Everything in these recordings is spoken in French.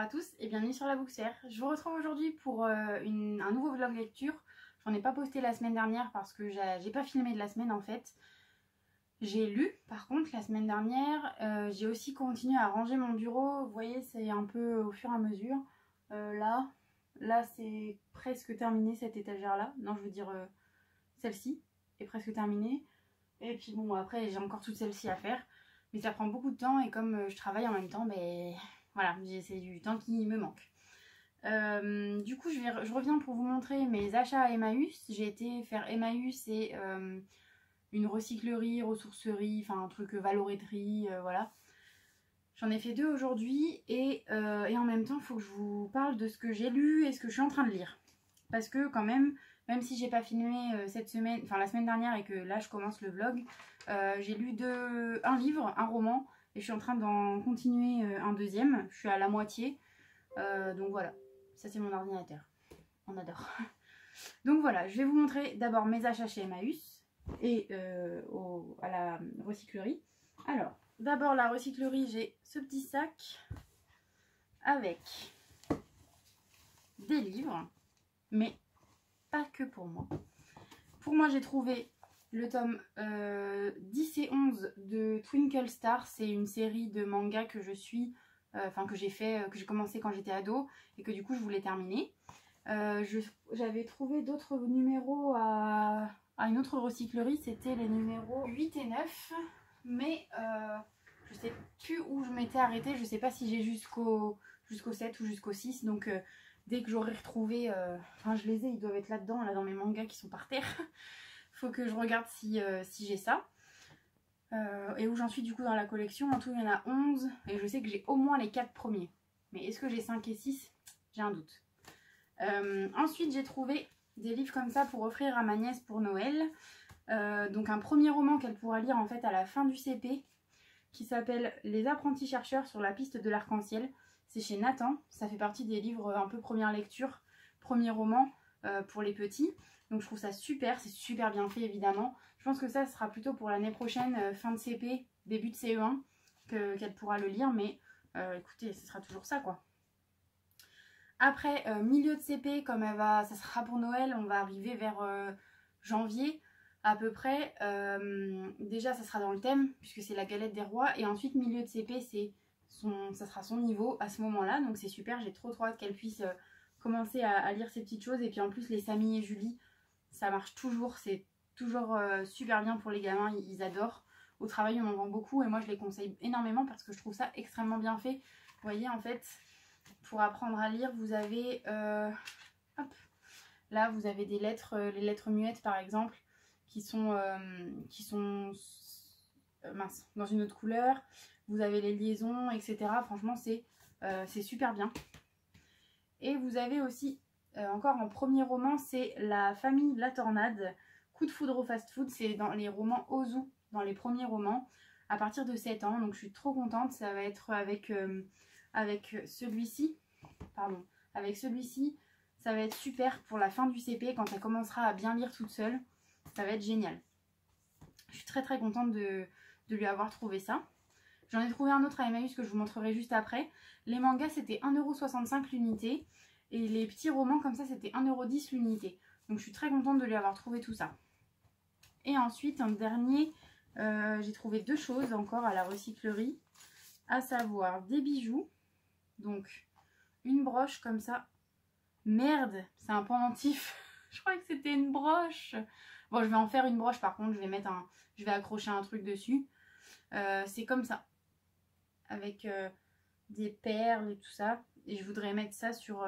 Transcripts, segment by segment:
à tous et bienvenue sur la Booksphère. Je vous retrouve aujourd'hui pour un nouveau vlog lecture. J'en ai pas posté la semaine dernière parce que j'ai pas filmé de la semaine en fait. J'ai lu par contre la semaine dernière. J'ai aussi continué à ranger mon bureau. Vous voyez, c'est un peu au fur et à mesure. Là c'est presque terminé cette étagère là. Non, je veux dire celle-ci est presque terminée. Et puis bon, après j'ai encore toute celle-ci à faire. Mais ça prend beaucoup de temps et comme je travaille en même temps, ben voilà, c'est du temps qui me manque. Du coup, je reviens pour vous montrer mes achats à Emmaüs. J'ai été faire Emmaüs et une recyclerie, ressourcerie, enfin un truc valoréterie, voilà. J'en ai fait 2 aujourd'hui et en même temps, il faut que je vous parle de ce que j'ai lu et ce que je suis en train de lire. Parce que quand même si j'ai pas filmé cette semaine, enfin la semaine dernière et que là je commence le vlog, j'ai lu un livre, un roman, et je suis en train d'en continuer un deuxième. Je suis à la moitié, donc voilà, ça c'est mon ordinateur, on adore. Donc voilà, je vais vous montrer d'abord mes achats chez Emmaüs et à la recyclerie. Alors, d'abord la recyclerie, j'ai ce petit sac avec des livres, mais pas que pour moi. Pour moi, j'ai trouvé le tome 10 et 11 de Twinkle Star. C'est une série de mangas que je suis, que j'ai commencé quand j'étais ado et que du coup je voulais terminer. J'avais trouvé d'autres numéros à une autre recyclerie, c'était les numéros 8 et 9, mais je sais plus où je m'étais arrêtée, je sais pas si j'ai jusqu'au 7 ou jusqu'au 6, donc dès que j'aurai retrouvé, enfin je les ai, ils doivent être là-dedans, là dans mes mangas qui sont par terre. Faut que je regarde si j'ai ça. Et où j'en suis du coup dans la collection. En tout il y en a 11 et je sais que j'ai au moins les 4 premiers. Mais est-ce que j'ai 5 et 6? J'ai un doute. Ensuite j'ai trouvé des livres comme ça pour offrir à ma nièce pour Noël. Donc un premier roman qu'elle pourra lire en fait à la fin du CP qui s'appelle Les apprentis chercheurs sur la piste de l'arc-en-ciel. C'est chez Nathan, ça fait partie des livres un peu première lecture, premier roman pour les petits. Donc je trouve ça super, c'est super bien fait évidemment. Je pense que ça sera plutôt pour l'année prochaine, fin de CP, début de CE1, qu'elle pourra le lire. Mais écoutez, ce sera toujours ça quoi. Après, milieu de CP, comme ça sera pour Noël, on va arriver vers janvier à peu près. Déjà ça sera dans le thème puisque c'est la galette des rois. Et ensuite milieu de CP, ça sera son niveau à ce moment là. Donc c'est super, j'ai trop hâte qu'elle puisse commencer à lire ces petites choses. Et puis en plus les Samy et Julie, ça marche toujours, c'est toujours super bien pour les gamins, ils adorent. Au travail on en vend beaucoup et moi je les conseille énormément parce que je trouve ça extrêmement bien fait. Vous voyez en fait, pour apprendre à lire vous avez hop, là vous avez des lettres, les lettres muettes par exemple qui sont mince, dans une autre couleur. Vous avez les liaisons, etc. Franchement c'est super bien. Et vous avez aussi encore en premier roman, c'est La famille La Tornade, coup de foudre au fast-food. C'est dans les romans Ozu, dans les premiers romans, à partir de 7 ans. Donc je suis trop contente, ça va être avec celui-ci. Pardon, avec celui-ci, ça va être super pour la fin du CP, quand elle commencera à bien lire toute seule. Ça va être génial. Je suis très très contente de lui avoir trouvé ça. J'en ai trouvé un autre à Emmaüs que je vous montrerai juste après. Les mangas c'était 1,65 € l'unité. Et les petits romans comme ça c'était 1,10 € l'unité. Donc je suis très contente de lui avoir trouvé tout ça. Et ensuite un dernier, j'ai trouvé 2 choses encore à la recyclerie. À savoir des bijoux. Donc une broche comme ça. Merde, c'est un pendentif. Je croyais que c'était une broche. Bon, je vais en faire une broche par contre. Je vais accrocher un truc dessus. C'est comme ça. Avec des perles et tout ça. Et je voudrais mettre ça sur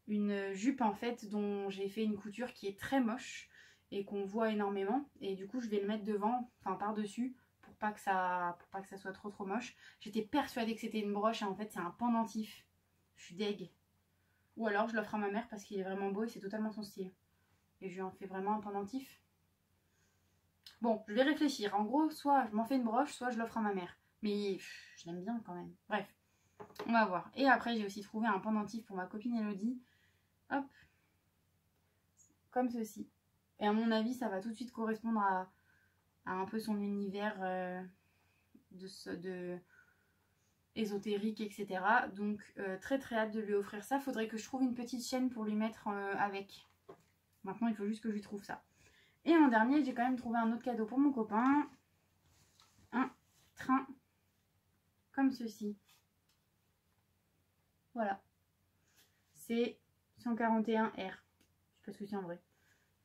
une jupe en fait dont j'ai fait une couture qui est très moche et qu'on voit énormément. Et du coup je vais le mettre devant, enfin par dessus, pour pas que ça soit trop moche. J'étais persuadée que c'était une broche et en fait c'est un pendentif. Je suis deg. Ou alors je l'offre à ma mère parce qu'il est vraiment beau et c'est totalement son style. Et je lui en fais vraiment un pendentif. Bon, je vais réfléchir. En gros, soit je m'en fais une broche, soit je l'offre à ma mère. Mais je l'aime bien quand même. Bref, on va voir. Et après, j'ai aussi trouvé un pendentif pour ma copine Elodie. Hop. Comme ceci. Et à mon avis, ça va tout de suite correspondre à un peu son univers ésotérique, etc. Donc très très hâte de lui offrir ça. Faudrait que je trouve une petite chaîne pour lui mettre avec. Maintenant il faut juste que je lui trouve ça. Et en dernier, j'ai quand même trouvé un autre cadeau pour mon copain. Un train comme ceci. Voilà. C'est 141R. Je sais pas ce que c'est en vrai.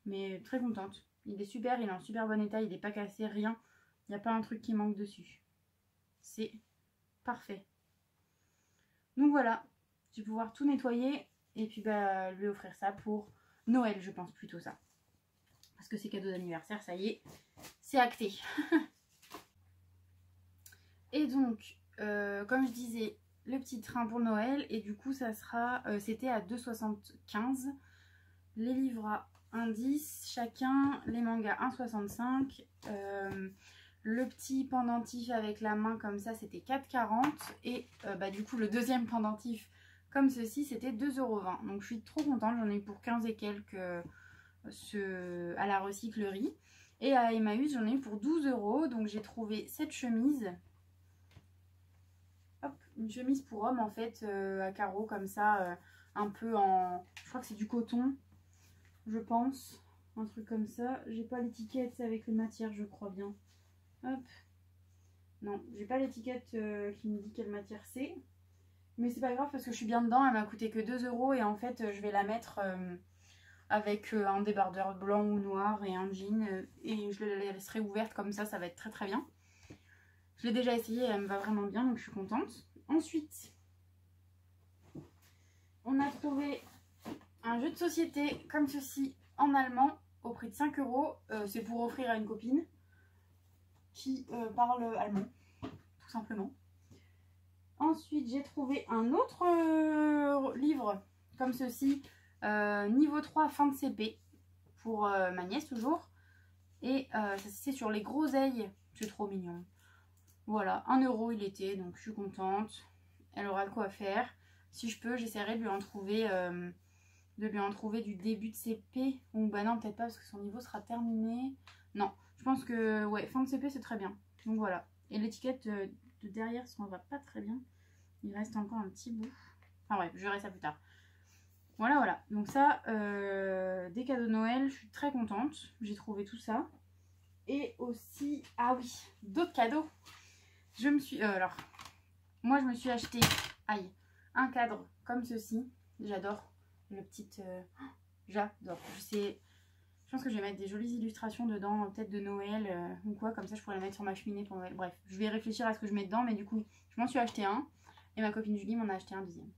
Mais très contente. Il est super, il est en super bon état, il n'est pas cassé, rien. Il n'y a pas un truc qui manque dessus. C'est parfait. Donc voilà, je vais pouvoir tout nettoyer et puis bah, lui offrir ça pour Noël, je pense plutôt ça. Parce que c'est cadeau d'anniversaire, ça y est, c'est acté. Et donc, comme je disais, le petit train pour Noël. Et du coup, ça sera, c'était à 2,75. Les livres à 1,10 chacun. Les mangas 1,65. Le petit pendentif avec la main comme ça, c'était 4,40. Et bah, du coup, le deuxième pendentif comme ceci, c'était 2,20 €. Donc, je suis trop contente. J'en ai eu pour 15 et quelques à la recyclerie. Et à Emmaüs, j'en ai eu pour 12 €. Donc, j'ai trouvé cette chemise. Hop, une chemise pour homme en fait, à carreaux comme ça, un peu en... Je crois que c'est du coton, je pense. Un truc comme ça. J'ai pas l'étiquette, c'est avec les matières, je crois bien. Hop. Non, j'ai pas l'étiquette qui me dit quelle matière c'est. Mais c'est pas grave parce que je suis bien dedans. Elle m'a coûté que 2 € et en fait, je vais la mettre avec un débardeur blanc ou noir et un jean. Et je la laisserai ouverte comme ça va être très très bien. Je l'ai déjà essayé et elle me va vraiment bien, donc je suis contente. Ensuite, on a trouvé un jeu de société comme ceci en allemand au prix de 5 €. C'est pour offrir à une copine qui parle allemand, tout simplement. Ensuite, j'ai trouvé un autre livre comme ceci, niveau 3, fin de CP, pour ma nièce toujours. Et c'est sur les groseilles, c'est trop mignon. Voilà, 1 € il était, donc je suis contente. Elle aura de quoi faire. Si je peux, j'essaierai de lui en trouver du début de CP. Ou bah non, peut-être pas parce que son niveau sera terminé. Non, je pense que ouais, fin de CP c'est très bien. Donc voilà. Et l'étiquette de derrière s'en va pas très bien. Il reste encore un petit bout. Enfin bref, je verrai ça plus tard. Voilà, voilà. Donc ça, des cadeaux de Noël, je suis très contente. J'ai trouvé tout ça. Et aussi, ah oui, d'autres cadeaux. Je me suis... moi je me suis acheté un cadre comme ceci. J'adore le petit... j'adore. Je pense que je vais mettre des jolies illustrations dedans, peut-être de Noël ou quoi. Comme ça je pourrais les mettre sur ma cheminée pour Noël. Bref, je vais réfléchir à ce que je mets dedans. Mais du coup, je m'en suis acheté un. Et ma copine Julie m'en a acheté un deuxième.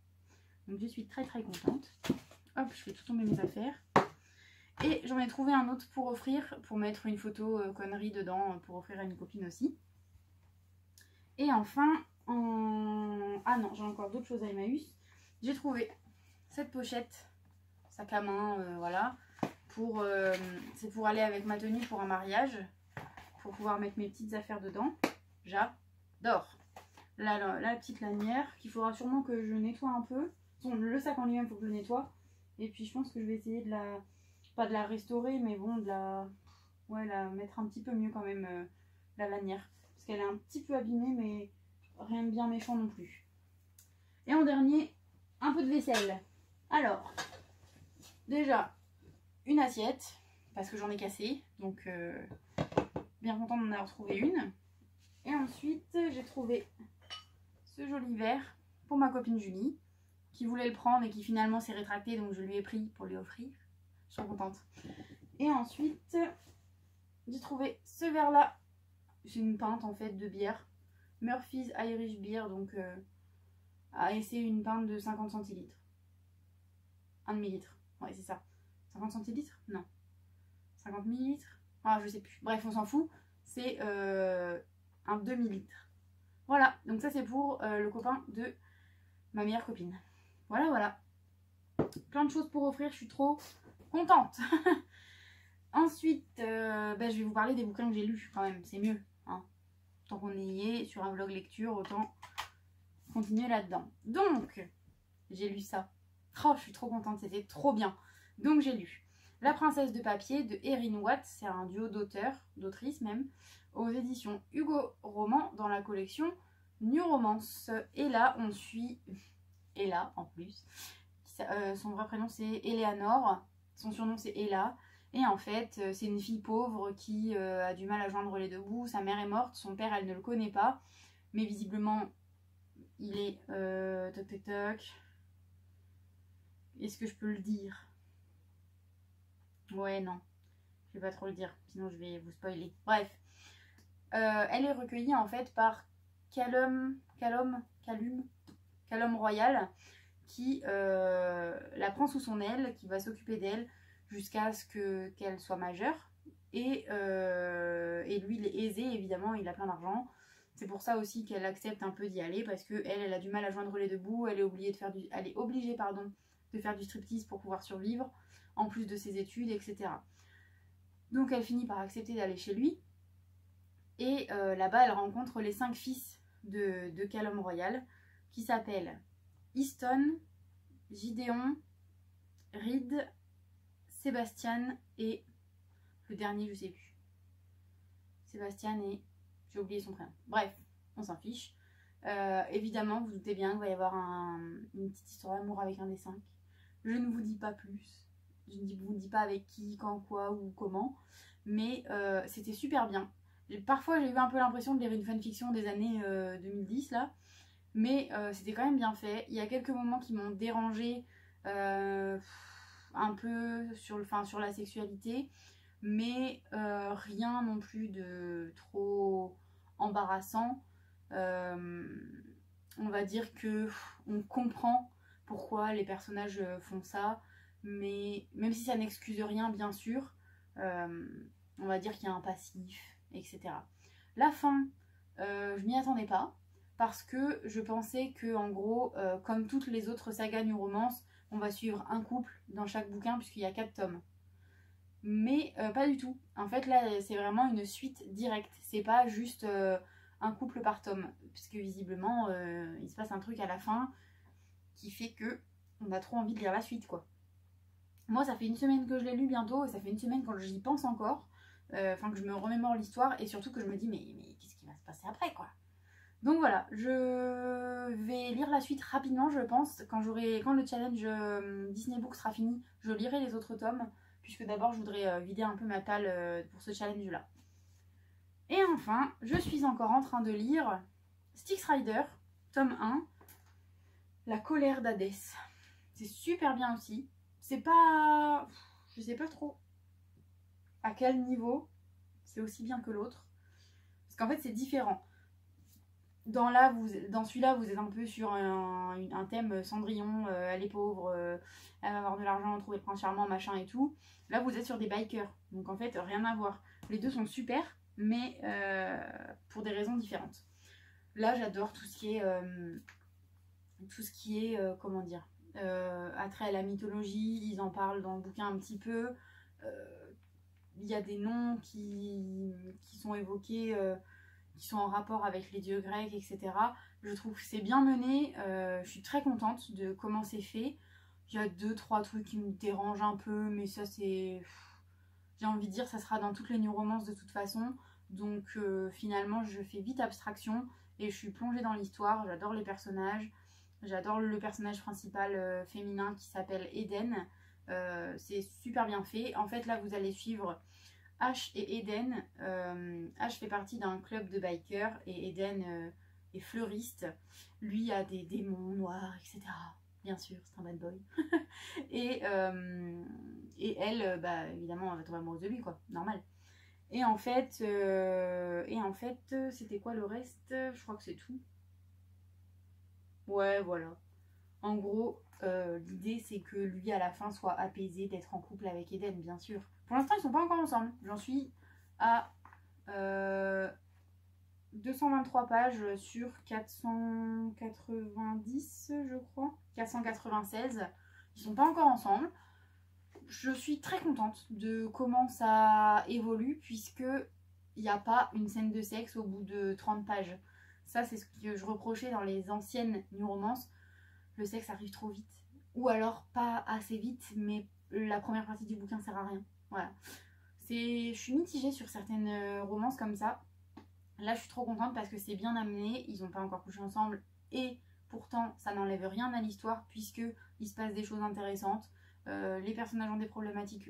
Donc je suis très très contente. Hop, je fais tout tomber mes affaires. Et j'en ai trouvé un autre pour offrir, pour mettre une photo connerie dedans, pour offrir à une copine aussi. Et enfin, ah non, j'ai encore d'autres choses à Emmaüs. J'ai trouvé cette pochette, sac à main, voilà. C'est pour aller avec ma tenue pour un mariage, pour pouvoir mettre mes petites affaires dedans. J'adore. La petite lanière, qu'il faudra sûrement que je nettoie un peu. Le sac en lui-même, il faut que je le nettoie. Et puis je pense que je vais essayer de pas de la restaurer, mais bon, la mettre un petit peu mieux quand même, la lanière. Parce qu'elle est un petit peu abîmée, mais rien de bien méchant non plus. Et en dernier, un peu de vaisselle. Alors, déjà, une assiette, parce que j'en ai cassé. Donc, bien contente d'en avoir trouvé une. Et ensuite, j'ai trouvé ce joli verre pour ma copine Julie, qui voulait le prendre et qui finalement s'est rétracté. Donc, je lui ai pris pour lui offrir. Je suis contente. Et ensuite, j'ai trouvé ce verre là. C'est une pinte en fait de bière. Murphy's Irish Beer. Donc, et c'est une pinte de 50 centilitres. 1 demi-litre. Ouais, c'est ça. 50 centilitres? Non. 50 millilitres? Ah, je sais plus. Bref, on s'en fout. C'est un demi-litre. Voilà. Donc, ça, c'est pour le copain de ma meilleure copine. Voilà, voilà. Plein de choses pour offrir. Je suis trop contente. Ensuite, je vais vous parler des bouquins que j'ai lus quand même, c'est mieux. Hein. Tant qu'on y est sur un vlog lecture, autant continuer là-dedans. Donc, j'ai lu ça. Oh, je suis trop contente, c'était trop bien. Donc, j'ai lu La princesse de papier de Erin Watt, c'est un duo d'auteurs, d'autrices même, aux éditions Hugo Roman dans la collection New Romance. Et là, on suit Ella en plus. Son vrai prénom c'est Eleanor. Son surnom c'est Ella. Et en fait, c'est une fille pauvre qui a du mal à joindre les deux bouts. Sa mère est morte, son père, elle ne le connaît pas. Mais visiblement, il est... toc toc toc. Est-ce que je peux le dire? Ouais, non. Je vais pas trop le dire, sinon je vais vous spoiler. Bref. Elle est recueillie en fait par Callum Royal, qui la prend sous son aile, qui va s'occuper d'elle jusqu'à ce qu'elle soit majeure. Et lui, il est aisé, évidemment, il a plein d'argent. C'est pour ça aussi qu'elle accepte un peu d'y aller, parce qu'elle a du mal à joindre les deux bouts. Elle est obligée de faire de faire du striptease pour pouvoir survivre, en plus de ses études, etc. Donc elle finit par accepter d'aller chez lui. Et là-bas, elle rencontre les 5 fils de Callum Royal, qui s'appellent Easton, Gideon, Reed, Sébastien et le dernier, je sais plus. Sébastien et j'ai oublié son prénom. Bref, on s'en fiche. Évidemment, vous doutez bien qu'il va y avoir une petite histoire d'amour avec un des 5. Je ne vous dis pas plus. Je ne vous dis pas avec qui, quand, quoi ou comment. Mais c'était super bien. Parfois, j'ai eu un peu l'impression de lire une fanfiction des années 2010 là. Mais c'était quand même bien fait. Il y a quelques moments qui m'ont dérangé un peu sur la sexualité. Mais rien non plus de trop embarrassant. On va dire que on comprend pourquoi les personnages font ça. Mais même si ça n'excuse rien, bien sûr, on va dire qu'il y a un passif, etc. La fin, je m'y attendais pas. Parce que je pensais que, en gros, comme toutes les autres sagas New Romance, on va suivre un couple dans chaque bouquin, puisqu'il y a 4 tomes. Mais pas du tout. En fait, là, c'est vraiment une suite directe. C'est pas juste un couple par tome. Puisque visiblement, il se passe un truc à la fin qui fait que on a trop envie de lire la suite, quoi. Moi, ça fait une semaine que je l'ai lu bientôt, et ça fait une semaine quand j'y pense encore. Enfin, que je me remémore l'histoire, et surtout que je me dis, mais qu'est-ce qui va se passer après, quoi. Donc voilà, je vais lire la suite rapidement, je pense. Quand le challenge Disney Book sera fini, je lirai les autres tomes, puisque d'abord je voudrais vider un peu ma palle pour ce challenge-là. Et enfin, je suis encore en train de lire Styx Rider, tome 1, La colère d'Hadès. C'est super bien aussi. C'est pas... Je sais pas trop à quel niveau c'est aussi bien que l'autre. Parce qu'en fait, c'est différent. Dans celui-là, vous êtes un peu sur un thème Cendrillon, elle est pauvre, elle va avoir de l'argent, trouver le prince charmant, machin et tout. Là, vous êtes sur des bikers, donc en fait, rien à voir. Les deux sont super, mais pour des raisons différentes. Là, j'adore tout ce qui est, comment dire, attrait à la mythologie. Ils en parlent dans le bouquin un petit peu. Il y a des noms qui sont évoqués... qui sont en rapport avec les dieux grecs, etc. Je trouve que c'est bien mené, je suis très contente de comment c'est fait. Il y a 2-3 trucs qui me dérangent un peu, mais ça c'est... J'ai envie de dire, ça sera dans toutes les New Romances de toute façon. Donc finalement, je fais vite abstraction et je suis plongée dans l'histoire. J'adore les personnages. J'adore le personnage principal féminin qui s'appelle Eden. C'est super bien fait. En fait, là, vous allez suivre... Ash et Eden. Ash fait partie d'un club de bikers et Eden est fleuriste. Lui a des démons noirs, etc. Bien sûr, c'est un bad boy. et elle, bah, évidemment, elle va tomber amoureuse de lui, quoi. Normal. Et en fait, c'était quoi le reste? Je crois que c'est tout. Ouais, voilà. En gros, l'idée c'est que lui à la fin soit apaisé d'être en couple avec Eden, bien sûr. Pour l'instant, ils sont pas encore ensemble. J'en suis à 223 pages sur 490, je crois. 496. Ils sont pas encore ensemble. Je suis très contente de comment ça évolue, puisque il n'y a pas une scène de sexe au bout de 30 pages. Ça, c'est ce que je reprochais dans les anciennes New Romances. Le sexe arrive trop vite. Ou alors pas assez vite, mais la première partie du bouquin sert à rien. Voilà. Je suis mitigée sur certaines romances comme ça. Là je suis trop contente parce que c'est bien amené, ils n'ont pas encore couché ensemble et pourtant ça n'enlève rien à l'histoire puisque il se passe des choses intéressantes, les personnages ont des problématiques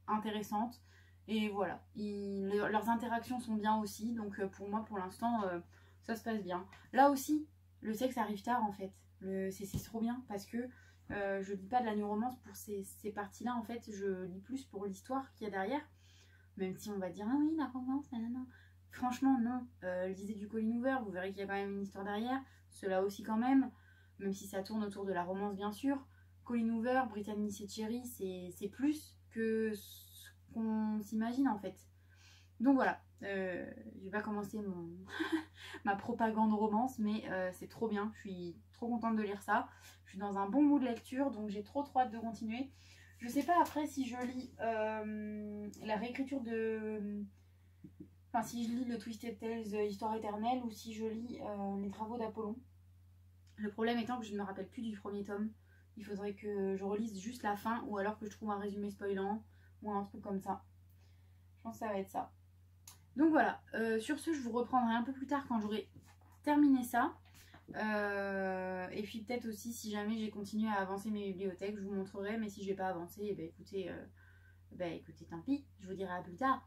intéressantes et voilà, leurs interactions sont bien aussi, donc pour moi pour l'instant ça se passe bien. Là aussi le sexe arrive tard en fait, c'est trop bien parce que je lis pas de la new romance pour ces parties là en fait, je lis plus pour l'histoire qu'il y a derrière, même si on va dire ah oui la romance nanana. Franchement non, lisez du Colleen Hoover, vous verrez qu'il y a quand même une histoire derrière, cela aussi quand même si ça tourne autour de la romance bien sûr. Colleen Hoover, Brittany Cherry, c'est plus que ce qu'on s'imagine en fait. Donc voilà, je vais pas commencer ma propagande romance, mais c'est trop bien, je suis trop contente de lire ça. Je suis dans un bon mood de lecture, donc j'ai trop hâte de continuer. Je sais pas après si je lis la réécriture de... Enfin, si je lis le Twisted Tales Histoire éternelle ou si je lis les travaux d'Apollon. Le problème étant que je ne me rappelle plus du premier tome. Il faudrait que je relise juste la fin ou alors que je trouve un résumé spoilant ou un truc comme ça. Je pense que ça va être ça. Donc voilà, sur ce je vous reprendrai un peu plus tard quand j'aurai terminé ça. Et puis peut-être aussi si jamais j'ai continué à avancer mes bibliothèques, je vous montrerai. Mais si j'ai pas avancé, eh ben, écoutez, tant pis, je vous dirai à plus tard.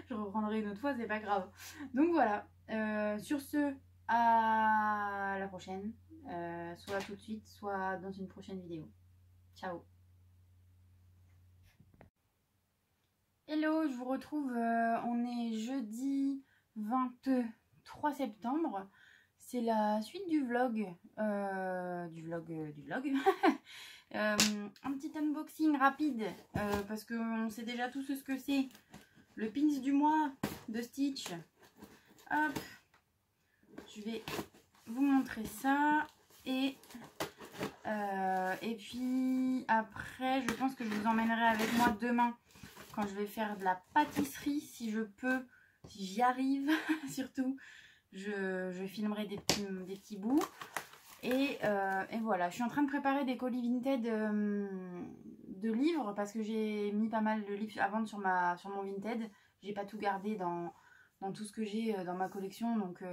Je reprendrai une autre fois, c'est pas grave. Donc voilà, sur ce, à la prochaine. Soit tout de suite, soit dans une prochaine vidéo. Ciao. Hello, je vous retrouve, on est jeudi 23 septembre. C'est la suite du vlog. Un petit unboxing rapide parce qu'on sait déjà tous ce que c'est. Le pins du mois de Stitch. Hop. Je vais vous montrer ça. Et puis après, je pense que je vous emmènerai avec moi demain quand je vais faire de la pâtisserie. Si je peux, si j'y arrive surtout, je filmerai des petits bouts. Et voilà, je suis en train de préparer des colis Vinted de livres parce que j'ai mis pas mal de livres à vendre sur mon Vinted. J'ai pas tout gardé dans tout ce que j'ai dans ma collection, donc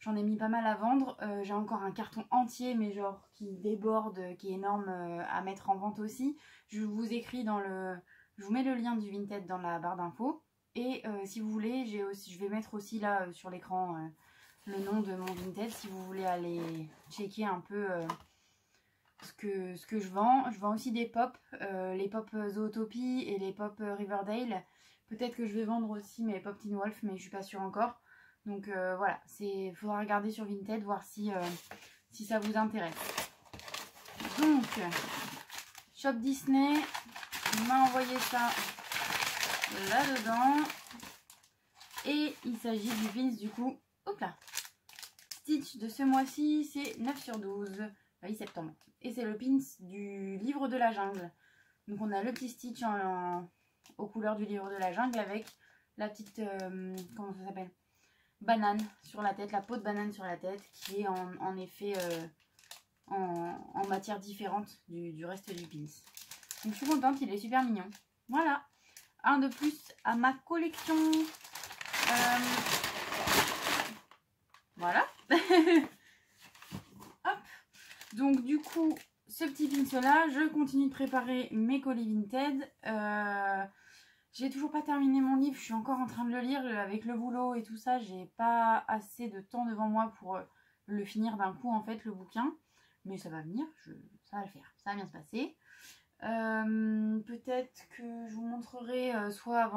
j'en ai mis pas mal à vendre. J'ai encore un carton entier, mais genre qui déborde, qui est énorme à mettre en vente aussi. Je vous écris je vous mets le lien du Vinted dans la barre d'infos. Et si vous voulez, je vais mettre aussi là sur l'écran le nom de mon Vinted si vous voulez aller checker un peu ce que je vends. Je vends aussi des pop, les pop Zootopie et les pop Riverdale. Peut-être que je vais vendre aussi mes pop Teen Wolf, mais je suis pas sûre encore. Donc voilà, faudra regarder sur Vinted, voir si ça vous intéresse. Donc, Shop Disney m'a envoyé ça là-dedans. Et il s'agit du pins du coup. Hop là. Stitch de ce mois-ci, c'est 9 sur 12. 8 septembre. Et c'est le pins du livre de la jungle. Donc on a le petit Stitch aux couleurs du livre de la jungle avec la petite... comment ça s'appelle, banane sur la tête, la peau de banane sur la tête qui est en effet en matière différente du reste du pins. Donc je suis contente, il est super mignon. Voilà, un de plus à ma collection. Voilà. Hop. Donc du coup, ce petit pins là, je continue de préparer mes colis Vinted. J'ai toujours pas terminé mon livre, je suis encore en train de le lire avec le boulot et tout ça. J'ai pas assez de temps devant moi pour le finir d'un coup en fait, le bouquin. Mais ça va venir, ça va le faire, ça va bien se passer. Peut-être que je vous montrerai soit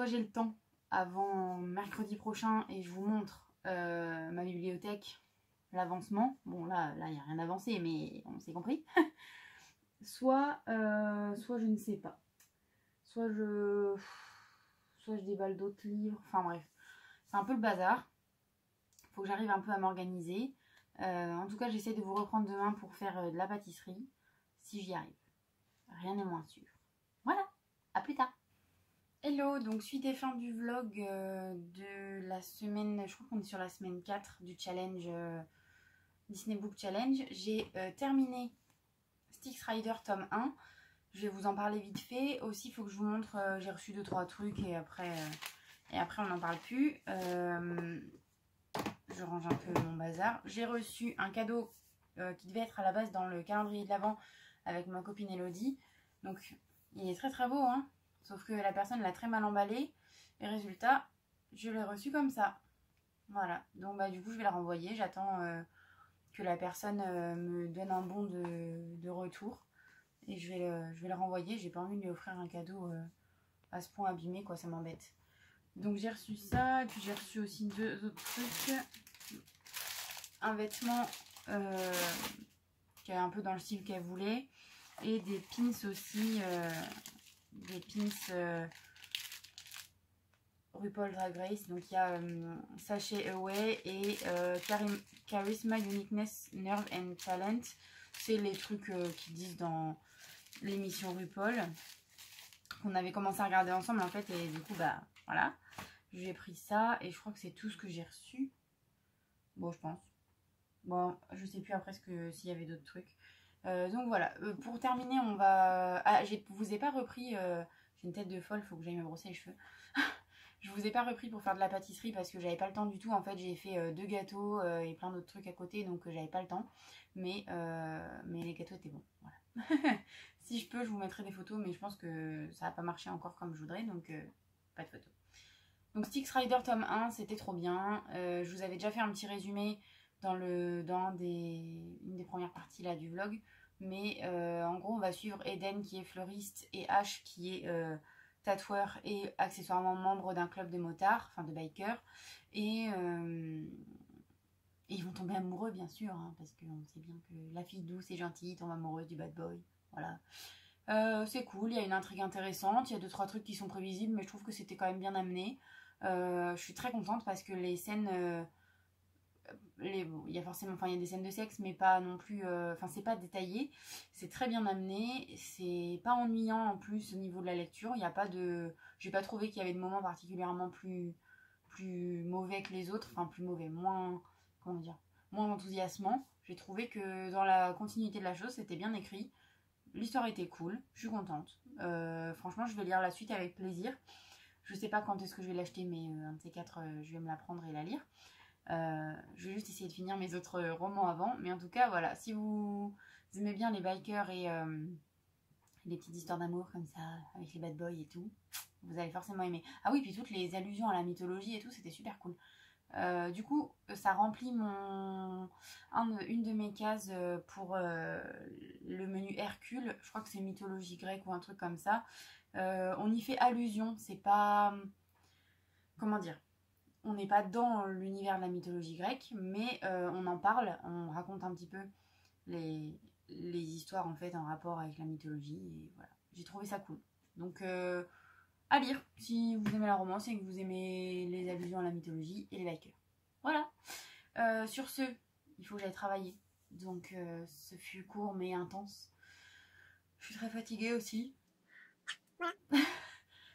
j'ai le temps avant mercredi prochain et je vous montre ma bibliothèque, l'avancement. Bon là il n'y a rien avancé mais on s'est compris. soit je ne sais pas. Soit je déballe d'autres livres. Enfin bref, c'est un peu le bazar. Faut que j'arrive un peu à m'organiser. En tout cas, j'essaie de vous reprendre demain pour faire de la pâtisserie. Si j'y arrive. Rien n'est moins sûr. Voilà, à plus tard. Hello, donc suite et fin du vlog de la semaine, je crois qu'on est sur la semaine 4 du challenge Disney Book Challenge. J'ai terminé Styx Rider tome 1. Je vais vous en parler vite fait. Aussi, il faut que je vous montre, j'ai reçu 2-3 trucs et après Et après, on n'en parle plus. Je range un peu mon bazar. J'ai reçu un cadeau qui devait être à la base dans le calendrier de l'Avent avec ma copine Elodie. Donc, il est très très beau, hein. Sauf que la personne l'a très mal emballé. Et résultat, je l'ai reçu comme ça. Voilà. Donc, bah, du coup, je vais la renvoyer. J'attends que la personne me donne un bon de retour. Et je vais le renvoyer. J'ai pas envie de lui offrir un cadeau à ce point abîmé, quoi. Ça m'embête. Donc, j'ai reçu ça. Et puis, j'ai reçu aussi 2 autres trucs. Un vêtement qui est un peu dans le style qu'elle voulait. Et des pins aussi. Des pins RuPaul Drag Race. Donc, il y a Sashay Away et Charisma, Uniqueness, Nerve and Talent. C'est les trucs qu'ils disent dans l'émission RuPaul. Qu'on avait commencé à regarder ensemble, en fait. Et du coup, bah, voilà. J'ai pris ça. Et je crois que c'est tout ce que j'ai reçu. Bon, je pense. Bon, je sais plus après s'il y avait d'autres trucs. Donc voilà, pour terminer, on va... Ah, je vous ai pas repris... J'ai une tête de folle, faut que j'aille me brosser les cheveux. Je vous ai pas repris pour faire de la pâtisserie parce que j'avais pas le temps du tout. En fait, j'ai fait 2 gâteaux et plein d'autres trucs à côté, donc j'avais pas le temps. Mais les gâteaux étaient bons, voilà. Si je peux, je vous mettrai des photos, mais je pense que ça n'a pas marché encore comme je voudrais, donc pas de photos. Donc Styx Rider tome 1, c'était trop bien. Je vous avais déjà fait un petit résumé dans une des premières parties là du vlog. Mais en gros, on va suivre Eden qui est fleuriste et Ash qui est tatoueur et accessoirement membre d'un club de motards, enfin de bikers. Et ils vont tomber amoureux, bien sûr, hein, parce qu'on sait bien que la fille douce et gentille tombe amoureuse du bad boy. Voilà. C'est cool, il y a une intrigue intéressante, il y a 2-3 trucs qui sont prévisibles, mais je trouve que c'était quand même bien amené. Je suis très contente parce que les scènes... il y a forcément, enfin il y a des scènes de sexe, mais pas non plus, enfin c'est pas détaillé, c'est très bien amené, c'est pas ennuyant en plus au niveau de la lecture, il y a pas de, j'ai pas trouvé qu'il y avait de moments particulièrement plus mauvais que les autres, enfin plus mauvais, moins, comment dire, moins enthousiasmant. J'ai trouvé que dans la continuité de la chose, c'était bien écrit, l'histoire était cool, je suis contente, franchement je vais lire la suite avec plaisir. Je sais pas quand est-ce que je vais l'acheter, mais un de ces 4, je vais me la prendre et la lire. Je vais juste essayer de finir mes autres romans avant. Mais en tout cas, voilà. Si vous aimez bien les bikers et les petites histoires d'amour comme ça, avec les bad boys et tout, vous allez forcément aimer. Ah oui, puis toutes les allusions à la mythologie et tout, c'était super cool. Du coup, ça remplit une de mes cases pour le menu Hercule. Je crois que c'est mythologie grecque ou un truc comme ça. On y fait allusion. C'est pas... Comment dire ? On n'est pas dans l'univers de la mythologie grecque, mais on en parle, on raconte un petit peu les histoires en fait en rapport avec la mythologie, et voilà, j'ai trouvé ça cool. Donc à lire si vous aimez la romance et que vous aimez les allusions à la mythologie et les bikers. Voilà. Sur ce, il faut que j'aille travailler, donc ce fut court mais intense. Je suis très fatiguée aussi.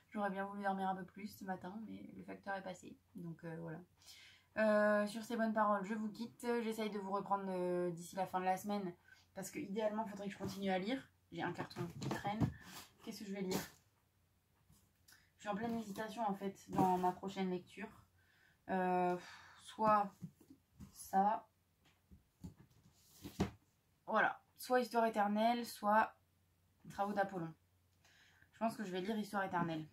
J'aurais bien voulu dormir un peu plus ce matin, mais le facteur est passé. Donc voilà. Sur ces bonnes paroles, je vous quitte. J'essaye de vous reprendre d'ici la fin de la semaine. Parce que idéalement, il faudrait que je continue à lire. J'ai un carton qui traîne. Qu'est-ce que je vais lire? Je suis en pleine hésitation en fait dans ma prochaine lecture. Soit ça. Voilà. Soit Histoire éternelle, soit Travaux d'Apollon. Je pense que je vais lire Histoire éternelle.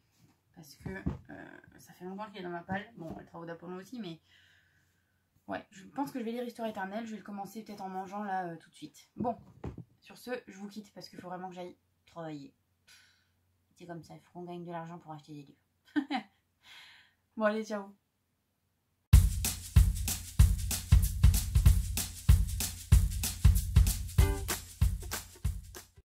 Parce que ça fait longtemps qu'il est dans ma palle. Bon, les Travaux d'Apollon aussi, mais... Ouais, je pense que je vais lire Histoire éternelle. Je vais le commencer peut-être en mangeant là tout de suite. Bon, sur ce, je vous quitte parce qu'il faut vraiment que j'aille travailler. C'est comme ça, il faut qu'on gagne de l'argent pour acheter des livres. Bon, allez, ciao.